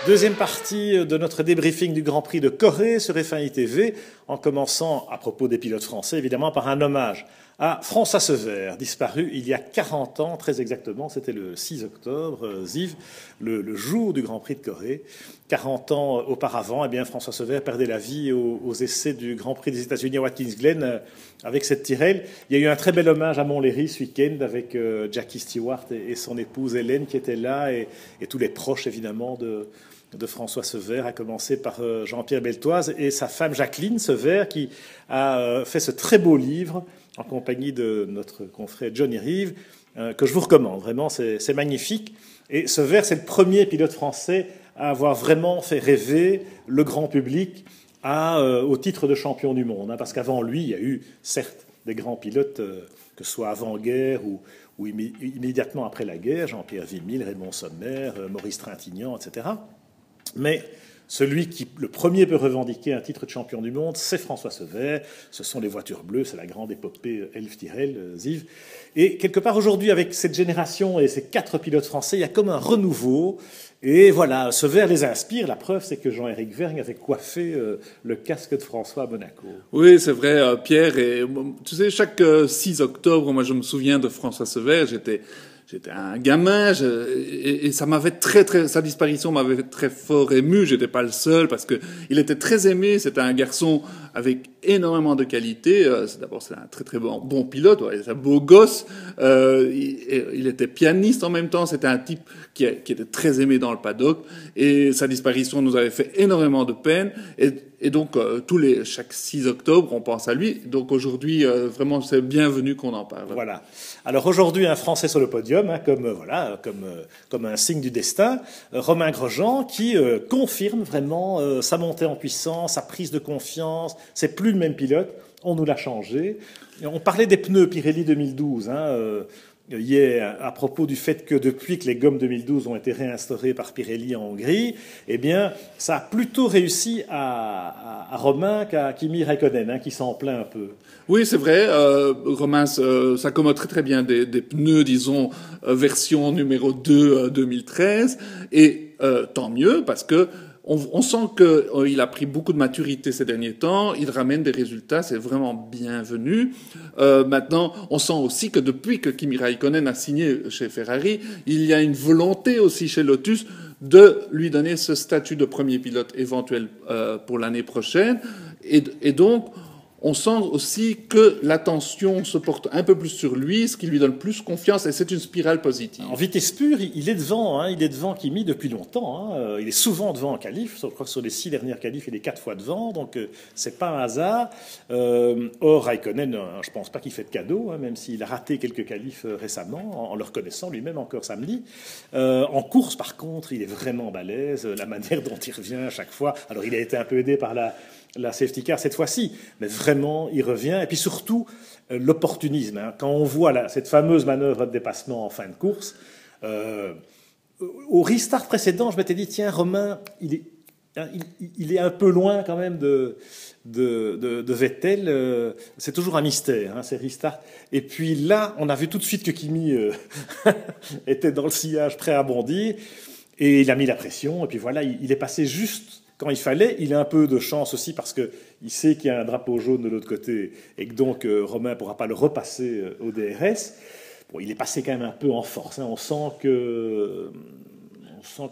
Deuxième partie de notre débriefing du Grand Prix de Corée sur F1 TV, en commençant, à propos des pilotes français, évidemment, par un hommage à François Sever, disparu il y a 40 ans, très exactement, c'était le 6 octobre, Ziv, le jour du Grand Prix de Corée. 40 ans auparavant, eh bien, François Sever perdait la vie aux essais du Grand Prix des États-Unis à Watkins Glen avec cette Tyrrell. Il y a eu un très bel hommage à Montlhéry ce week-end avec Jackie Stewart et son épouse Hélène qui étaient là et tous les proches, évidemment, de François Sever, à commencer par Jean-Pierre Beltoise et sa femme Jacqueline Sever, qui a fait ce très beau livre en compagnie de notre confrère Johnny Rive, que je vous recommande. Vraiment, c'est magnifique. Et Sever, c'est le premier pilote français à avoir vraiment fait rêver le grand public au titre de champion du monde. Parce qu'avant lui, il y a eu, certes, des grands pilotes, que ce soit avant-guerre ou immédiatement après la guerre, Jean-Pierre Vimille, Raymond Sommer, Maurice Trintignant, etc. Mais celui qui, le premier, peut revendiquer un titre de champion du monde, c'est François Sever. Ce sont les voitures bleues, c'est la grande épopée Elf Tyrrell, Ziv. Et quelque part, aujourd'hui, avec cette génération et ces 4 pilotes français, il y a comme un renouveau. Et voilà, Sever les inspire. La preuve, c'est que Jean-Éric Vergne avait coiffé le casque de François à Monaco. Oui, c'est vrai, Pierre. Et, tu sais, chaque 6 octobre, moi, je me souviens de François Sever. J'étais un gamin, et ça m'avait sa disparition m'avait très fort ému. J'étais pas le seul parce que il était très aimé. C'était un garçon avec énormément de qualités. D'abord, c'est un très bon pilote. Ouais, c'est un beau gosse. Il était pianiste en même temps. C'était un type qui était très aimé dans le paddock. Et sa disparition nous avait fait énormément de peine. Et donc, chaque 6 octobre, on pense à lui. Donc aujourd'hui, vraiment, c'est bienvenu qu'on en parle. Voilà. Alors aujourd'hui, un Français sur le podium, comme un signe du destin, Romain Grosjean, qui confirme vraiment sa montée en puissance, sa prise de confiance. C'est plus le même pilote. On nous l'a changé. On parlait des pneus Pirelli 2012. Hier, à propos du fait que depuis que les gommes 2012 ont été réinstaurées par Pirelli en Hongrie, eh bien, ça a plutôt réussi à Romain qu'à Kimi Räikkönen, qui s'en plaint un peu. Oui, c'est vrai. Romain s'accommode très bien des pneus, disons, version numéro 2 2013. Et tant mieux, parce que on sent qu'il a pris beaucoup de maturité ces derniers temps. Il ramène des résultats, c'est vraiment bienvenu. Maintenant, on sent aussi que depuis que Kimi Räikkönen a signé chez Ferrari, il y a une volonté aussi chez Lotus de lui donner ce statut de premier pilote éventuel pour l'année prochaine. Et donc, on sent aussi que l'attention se porte un peu plus sur lui, ce qui lui donne plus confiance, et c'est une spirale positive. En vitesse pure, il est devant, il est devant Kimi depuis longtemps. Il est souvent devant en qualif. Je crois que sur les 6 dernières qualifs, il est 4 fois devant, donc c'est pas un hasard. Or, Räikkönen, je pense pas qu'il fait de cadeau, même s'il a raté quelques qualifs récemment, en le reconnaissant lui-même encore samedi. En course, par contre, il est vraiment balèze. La manière dont il revient à chaque fois. Alors, il a été un peu aidé par la safety car cette fois-ci, mais vraiment, il revient. Et puis surtout, l'opportunisme. Quand on voit cette fameuse manœuvre de dépassement en fin de course, au restart précédent, je m'étais dit, tiens, Romain, il est un peu loin quand même de Vettel. C'est toujours un mystère, ces restarts. Et puis là, on a vu tout de suite que Kimi était dans le sillage, prêt à bondir. Et il a mis la pression. Et puis voilà, il est passé juste quand il fallait. Il a un peu de chance aussi parce qu'il sait qu'il y a un drapeau jaune de l'autre côté et que donc Romain ne pourra pas le repasser au DRS. Bon, il est passé quand même un peu en force. On sent que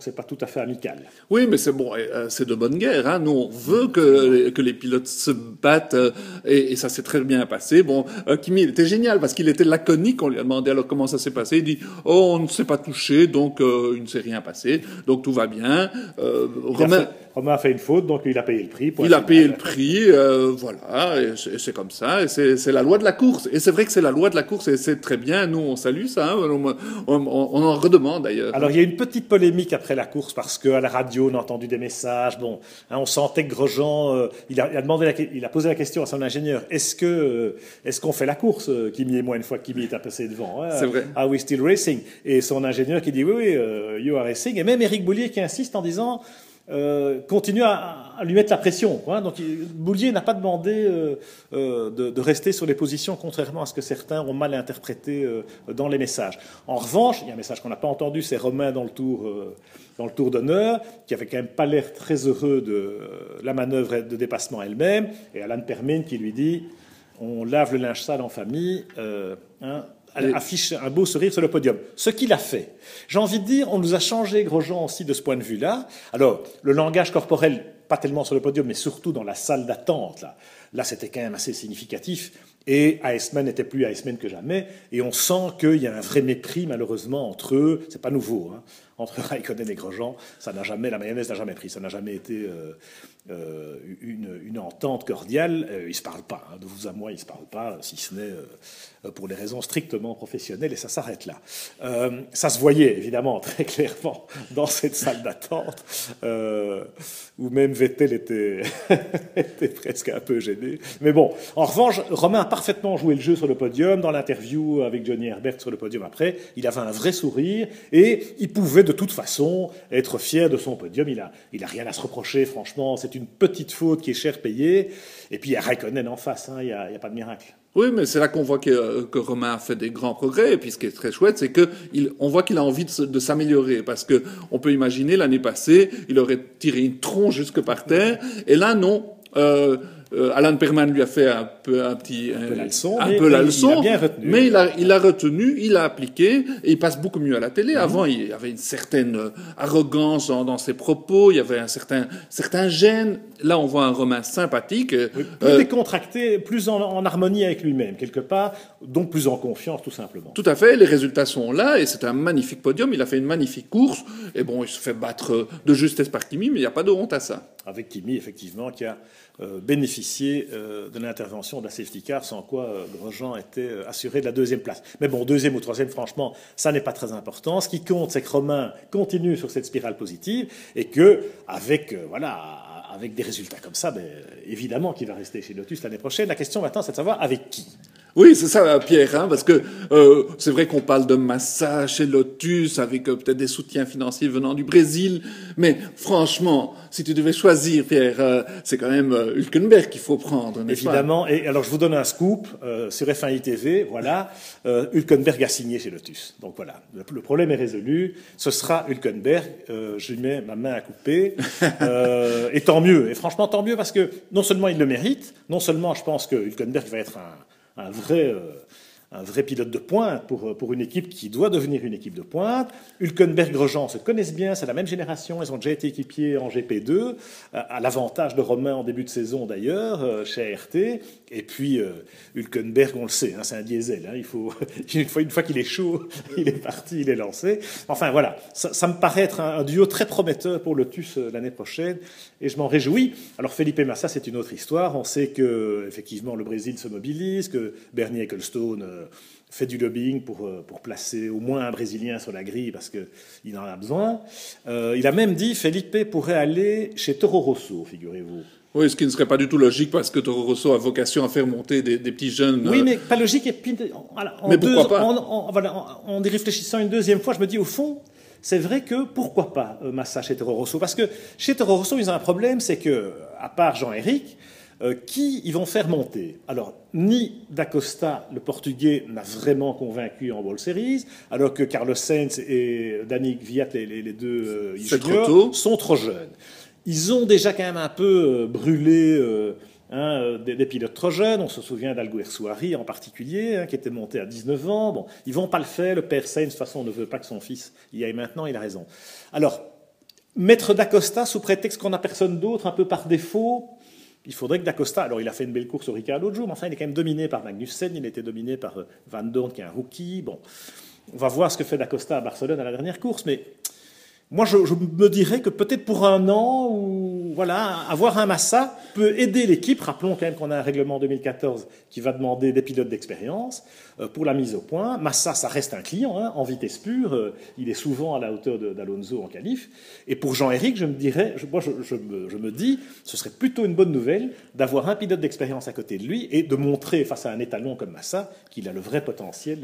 c'est pas tout à fait amical. Oui, mais c'est bon, c'est de bonne guerre. Nous, on veut que les pilotes se battent et ça s'est très bien passé. Bon, Kimi, il était génial parce qu'il était laconique. On lui a demandé alors comment ça s'est passé. Il dit on ne s'est pas touché, donc il ne s'est rien passé, donc tout va bien. Romain a fait une faute, donc il a payé le prix. Il a payé le prix, voilà, et c'est comme ça. Et c'est la loi de la course. Et c'est vrai que c'est la loi de la course et c'est très bien. Nous, on salue ça. On en redemande d'ailleurs. Alors, il y a une petite polémique après la course parce qu'à la radio, on a entendu des messages. Bon, on sentait que Grosjean, il a posé la question à son ingénieur. Est-ce qu'on fait la course, Kimi et moi, une fois que Kimi est passé devant? C'est vrai. Are we still racing? Et son ingénieur qui dit oui, you are racing. Et même Éric Boulier qui insiste en disant continue à lui mettre la pression, quoi. Donc Boulier n'a pas demandé de rester sur les positions, contrairement à ce que certains ont mal interprété dans les messages. En revanche, il y a un message qu'on n'a pas entendu, c'est Romain dans le tour d'honneur, qui avait quand même pas l'air très heureux de la manœuvre de dépassement elle-même, et Alan Permine qui lui dit « on lave le linge sale en famille affiche un beau sourire sur le podium. Ce qu'il a fait. J'ai envie de dire, on nous a changé Grosjean aussi de ce point de vue-là. Alors, le langage corporel, pas tellement sur le podium, mais surtout dans la salle d'attente, là c'était quand même assez significatif. Et Iceman n'était plus Iceman que jamais. Et on sent qu'il y a un vrai mépris, malheureusement, entre eux. C'est pas nouveau, hein, entre Raikkonen et Grosjean. La mayonnaise n'a jamais pris. Ça n'a jamais été une entente cordiale. Ils se parlent pas. Hein, de vous à moi, ils se parlent pas, si ce n'est pour des raisons strictement professionnelles. Et ça s'arrête là. Ça se voyait, évidemment, très clairement dans cette salle d'attente, où même Vettel était presque un peu gêné. Mais bon, en revanche, Romain a parfaitement joué le jeu sur le podium. Dans l'interview avec Johnny Herbert sur le podium après, il avait un vrai sourire et il pouvait de toute façon être fier de son podium. Il a rien à se reprocher, franchement. C'est une petite faute qui est cher payée. Et puis il y a Raikkonen en face, hein, il y a pas de miracle. Oui, mais c'est là qu'on voit que Romain a fait des grands progrès. Et puis ce qui est très chouette, c'est qu'on voit qu'il a envie de s'améliorer. Parce que on peut imaginer, l'année passée, il aurait tiré une tronche jusque par terre. Et là, non. Alan Perman lui a fait un peu la leçon, mais il a retenu, il a appliqué, et il passe beaucoup mieux à la télé. Avant, il y avait une certaine arrogance dans ses propos, il y avait un certain gêne. Là, on voit un Romain sympathique. Plus décontracté, plus en harmonie avec lui-même, quelque part, donc plus en confiance, tout simplement. Tout à fait, les résultats sont là, et c'est un magnifique podium, il a fait une magnifique course, et bon, il se fait battre de justesse par Kimi, mais il n'y a pas de honte à ça. Avec Kimi, effectivement, qui a bénéficié de l'intervention de la safety car, sans quoi Grosjean était assuré de la deuxième place. Mais bon, deuxième ou troisième, franchement, ça n'est pas très important. Ce qui compte, c'est que Romain continue sur cette spirale positive et que, avec des résultats comme ça, évidemment qu'il va rester chez Lotus l'année prochaine. La question maintenant, c'est de savoir avec qui. Oui, c'est ça, Pierre, hein, parce que c'est vrai qu'on parle de Massa chez Lotus, avec peut-être des soutiens financiers venant du Brésil, mais franchement, si tu devais choisir, Pierre, c'est quand même Hülkenberg qu'il faut prendre, n'est-ce pas ? Évidemment, et alors je vous donne un scoop sur F1 TV, voilà, Hülkenberg a signé chez Lotus. Donc voilà, le problème est résolu, ce sera Hülkenberg, je lui mets ma main à couper, et tant mieux, et franchement tant mieux, parce que non seulement il le mérite, non seulement je pense que Hülkenberg va être un vrai pilote de pointe pour une équipe qui doit devenir une équipe de pointe. Hülkenberg, Grosjean se connaissent bien, c'est la même génération, ils ont déjà été équipiers en GP2, à l'avantage de Romain en début de saison d'ailleurs, chez ART. Et puis Hülkenberg, on le sait, hein, c'est un diesel. Hein, il faut une fois qu'il est chaud, il est parti, il est lancé. Enfin voilà, ça me paraît être un duo très prometteur pour Lotus l'année prochaine, et je m'en réjouis. Alors Felipe Massa, c'est une autre histoire. On sait que effectivement le Brésil se mobilise, que Bernie Ecclestone fait du lobbying pour placer au moins un Brésilien sur la grille parce qu'il en a besoin. Il a même dit Felipe pourrait aller chez Toro Rosso, figurez-vous. Oui, ce qui ne serait pas du tout logique parce que Toro Rosso a vocation à faire monter des petits jeunes. Oui, mais pas logique. Et puis, pourquoi pas en y réfléchissant une deuxième fois, je me dis au fond, c'est vrai que pourquoi pas Massa chez Toro Rosso ? Parce que chez Toro Rosso, ils ont un problème, c'est que, à part Jean-Éric, qui ils vont faire monter ? Alors, ni D'Acosta, le Portugais, n'a vraiment convaincu en World Series, alors que Carlos Sainz et Dani Kvyat, les deux juniors, sont trop jeunes. Ils ont déjà quand même un peu brûlé des pilotes trop jeunes. On se souvient d'Alguer-Souari en particulier, qui était monté à 19 ans. Bon, ils vont pas le faire. Le père Sainz, de toute façon, ne veut pas que son fils y aille maintenant. Il a raison. Alors, mettre D'Acosta sous prétexte qu'on n'a personne d'autre, un peu par défaut... Il faudrait que D'Acosta... Alors, il a fait une belle course au Ricard l'autre jour, mais enfin, il est quand même dominé par Magnussen, il était dominé par Van Dorn, qui est un rookie. Bon, on va voir ce que fait D'Acosta à Barcelone à la dernière course, mais moi, je me dirais que peut-être pour un an, ou voilà, avoir un Massa peut aider l'équipe. Rappelons quand même qu'on a un règlement 2014 qui va demander des pilotes d'expérience pour la mise au point. Massa, ça reste un client, hein, en vitesse pure. Il est souvent à la hauteur d'Alonso en qualif. Et pour Jean-Éric, je me dis, ce serait plutôt une bonne nouvelle d'avoir un pilote d'expérience à côté de lui et de montrer face à un étalon comme Massa qu'il a le vrai potentiel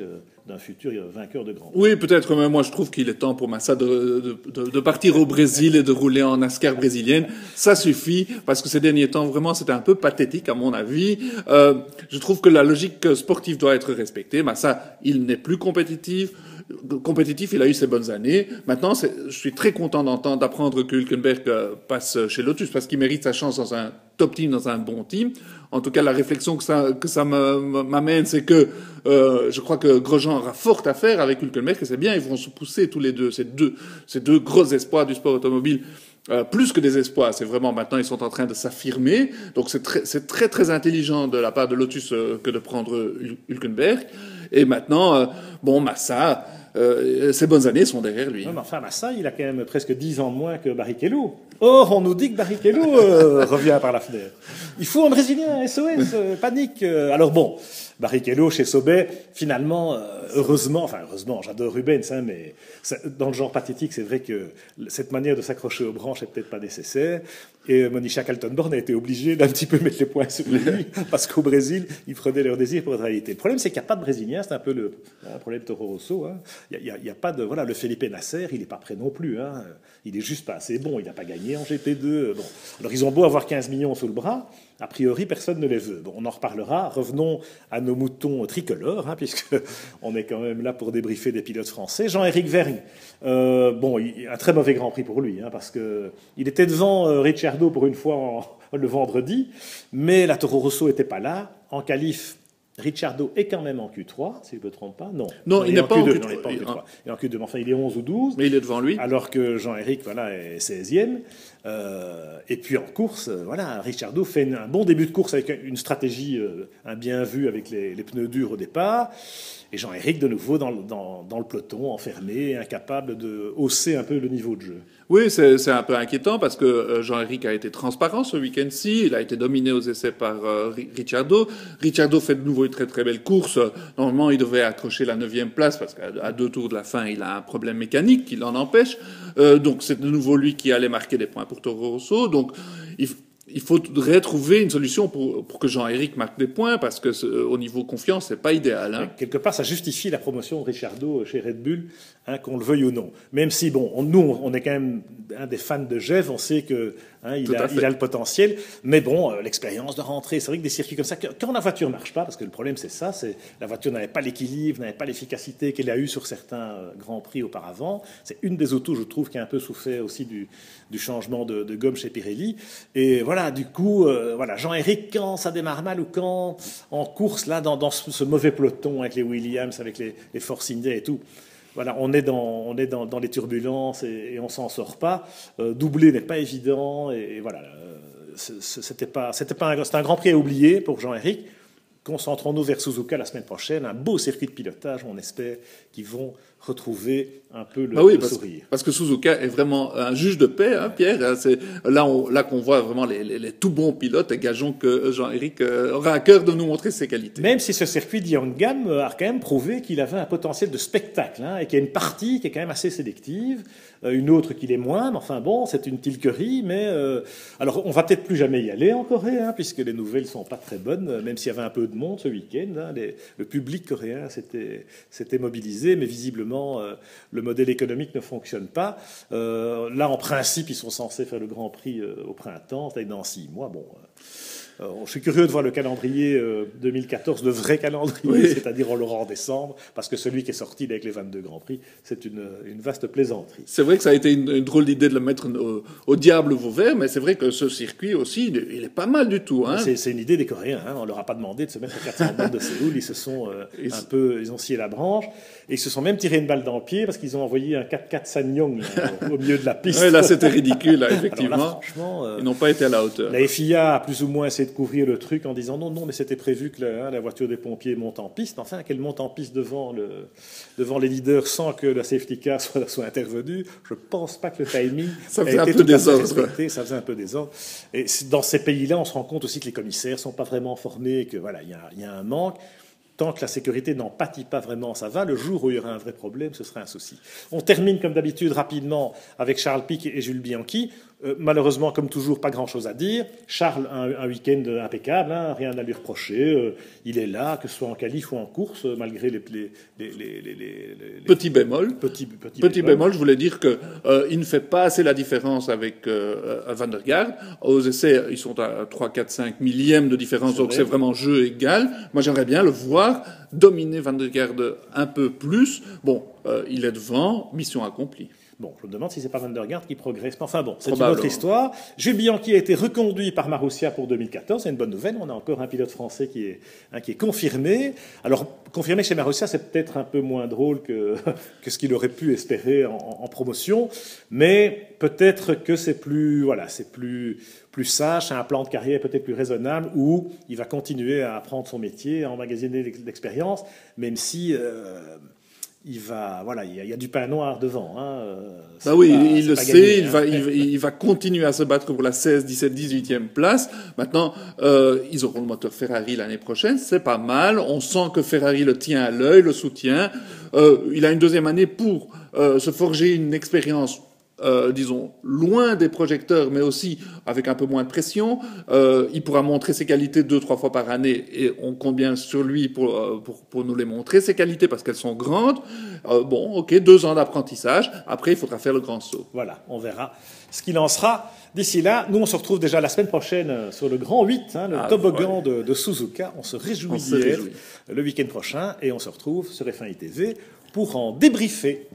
d'un futur vainqueur de Grand Prix. Oui, peut-être, mais moi je trouve qu'il est temps pour Massa de partir au Brésil et de rouler en NASCAR brésilienne. Ça suffit, parce que ces derniers temps, vraiment, c'était un peu pathétique à mon avis. Je trouve que la logique sportive doit être respectée. Massa, il n'est plus compétitif, il a eu ses bonnes années. Maintenant, je suis très content d'apprendre que Hülkenberg passe chez Lotus, parce qu'il mérite sa chance dans un top team, dans un bon team. En tout cas, la réflexion que ça m'amène, c'est que je crois que Grosjean aura fort à faire avec Hülkenberg, et c'est bien, ils vont se pousser tous les deux, ces deux gros espoirs du sport automobile. Plus que des espoirs, c'est vraiment maintenant ils sont en train de s'affirmer. Donc c'est très très intelligent de la part de Lotus que de prendre Hülkenberg. Et maintenant, Massa, ses bonnes années sont derrière lui. Non, mais enfin, Massa, il a quand même presque 10 ans de moins que Barrichello. Or, on nous dit que Barrichello revient par la fenêtre. Il faut un Brésilien, SOS, panique. Alors bon, Barrichello chez Sauber, finalement, heureusement, j'adore Rubens, mais dans le genre pathétique, c'est vrai que cette manière de s'accrocher aux branches est peut-être pas nécessaire. Et Monisha Kaltenborn a été obligé d'un petit peu mettre les points sur lui, parce qu'au Brésil, ils prenaient leur désir pour être réalité. Le problème, c'est qu'il n'y a pas de Brésilien, c'est un peu le problème de Toro Rosso. Il y a pas de, le Felipe Nasser, il n'est pas prêt non plus. Il est juste pas assez bon, il n'a pas gagné en GP2. Bon. Alors ils ont beau avoir 15 millions sous le bras, a priori, personne ne les veut. Bon, on en reparlera. Revenons à nos moutons tricolores, puisque on est quand même là pour débriefer des pilotes français. Jean-Éric Vergne, un très mauvais Grand Prix pour lui, parce que il était devant Ricciardo pour une fois le vendredi, mais la Toro Rosso n'était pas là. En qualif, Ricciardo est quand même en Q3, si je ne me trompe pas. Non, il n'est pas en Q3. Non, il n'est pas en Q3. Il est en Q2, mais enfin, il est 11 ou 12. Mais il est devant lui. Alors que Jean-Éric, est 16e. Et puis en course, Ricciardo fait un bon début de course avec une stratégie bien vue avec les pneus durs au départ. Et Jean-Éric, de nouveau, dans le peloton, enfermé, incapable de hausser un peu le niveau de jeu. Oui, c'est un peu inquiétant parce que Jean-Éric a été transparent ce week-end-ci. Il a été dominé aux essais par Ricciardo. Ricciardo fait de nouveau une très très belle course. Normalement, il devait accrocher la 9e place parce qu'à 2 tours de la fin, il a un problème mécanique qui l'en empêche. Donc c'est de nouveau lui qui allait marquer des points pour Toro Rosso. Donc il faudrait trouver une solution pour que Jean-Éric marque des points, parce que au niveau confiance, c'est pas idéal. Quelque part, ça justifie la promotion de Ricciardo chez Red Bull, qu'on le veuille ou non. Même si, nous, on est quand même des fans de Jeff, on sait que il a le potentiel, mais l'expérience de rentrer, c'est vrai que des circuits comme ça, quand la voiture marche pas, parce que le problème c'est ça, c'est la voiture n'avait pas l'équilibre, n'avait pas l'efficacité qu'elle a eu sur certains grands prix auparavant. C'est une des autos, je trouve, qui a un peu souffert aussi du changement de gomme chez Pirelli. Et du coup, Jean-Éric, quand ça démarre mal ou quand en course, là, dans ce mauvais peloton avec les Williams, avec les Force India et tout, on est dans les turbulences et on s'en sort pas. Doubler n'est pas évident c'était un Grand Prix à oublier pour Jean-Éric. Concentrons-nous vers Suzuka la semaine prochaine, un beau circuit de pilotage où on espère qu'ils vont retrouver un peu le sourire. Parce que Suzuka est vraiment un juge de paix, Pierre. C'est là qu'on voit vraiment les tout bons pilotes, et gageons que Jean-Éric aura à cœur de nous montrer ses qualités. Même si ce circuit d'Yangam a quand même prouvé qu'il avait un potentiel de spectacle, et qu'il y a une partie qui est quand même assez sélective, une autre qui l'est moins, mais enfin c'est une tilquerie, mais alors on va peut-être plus jamais y aller en Corée, puisque les nouvelles sont pas très bonnes, même s'il y avait un peu de monde ce week-end, le public coréen s'était mobilisé, mais visiblement le modèle économique ne fonctionne pas. Là, en principe, ils sont censés faire le Grand Prix au printemps, c'est-à-dire dans 6 mois. Je suis curieux de voir le calendrier 2014, le vrai calendrier, c'est-à-dire on l'aura en décembre, parce que celui qui est sorti avec les 22 Grands Prix, c'est une vaste plaisanterie. C'est vrai que ça a été une drôle d'idée de le mettre au diable Vauvert, mais c'est vrai que ce circuit aussi, il est pas mal du tout. C'est une idée des Coréens. On leur a pas demandé de se mettre à 400 bornes de Séoul. Ils se sont ils ont scié la branche, et ils se sont même tiré une balle dans le pied parce qu'ils ont envoyé un 4x4 Sanyong au milieu de la piste. Oui, là c'était ridicule, effectivement. Alors là, franchement, ils n'ont pas été à la hauteur. La FIA a plus ou moins essayé de couvrir le truc en disant non, mais c'était prévu que la voiture des pompiers monte en piste. Enfin, qu'elle monte en piste devant les leaders sans que la safety car soit intervenue. Je pense pas que le timing ça faisait un peu désordre. Ça faisait un peu désordre. Et dans ces pays-là, on se rend compte aussi que les commissaires sont pas vraiment formés, que il y a un manque. Tant que la sécurité n'en pâtit pas vraiment, ça va. Le jour où il y aura un vrai problème, ce sera un souci. On termine comme d'habitude rapidement avec Charles Pic et Jules Bianchi. Malheureusement, comme toujours, pas grand-chose à dire. Charles, un week-end impeccable, hein, rien à lui reprocher. Il est là, que ce soit en qualif ou en course, malgré les Petit bémol. Petit bémol, je voulais dire que il ne fait pas assez la différence avec Van der Garde. Aux essais, ils sont à 3, 4, 5 millièmes de différence, donc c'est vraiment jeu égal. Moi, j'aimerais bien le voir dominer Van der Garde un peu plus. Bon, il est devant, mission accomplie. Bon, je me demande si c'est pas Van der Garde qui progresse. Mais enfin bon, c'est une autre histoire. Jules Bianchi a été reconduit par Marussia pour 2014. C'est une bonne nouvelle. On a encore un pilote français qui est confirmé. Alors, confirmé chez Marussia, c'est peut-être un peu moins drôle que ce qu'il aurait pu espérer en promotion. Mais peut-être que c'est plus sage, c'est un plan de carrière peut-être plus raisonnable où il va continuer à apprendre son métier, à emmagasiner l'expérience, même si... il y a du pain noir devant. Hein. Il le sait, il va continuer à se battre pour la 16, 17, 18e place. Maintenant, ils auront le moteur Ferrari l'année prochaine, c'est pas mal. On sent que Ferrari le tient à l'œil, le soutient. Il a une deuxième année pour se forger une expérience, disons, loin des projecteurs, mais aussi avec un peu moins de pression. Il pourra montrer ses qualités 2-3 fois par année, et on compte bien sur lui pour nous les montrer, ses qualités, parce qu'elles sont grandes. 2 ans d'apprentissage. Après, il faudra faire le grand saut. Voilà, on verra ce qu'il en sera. D'ici là, nous, on se retrouve déjà la semaine prochaine sur le Grand 8, le toboggan de Suzuka. On se réjouit le week-end prochain, et on se retrouve sur F1 ITV pour en débriefer.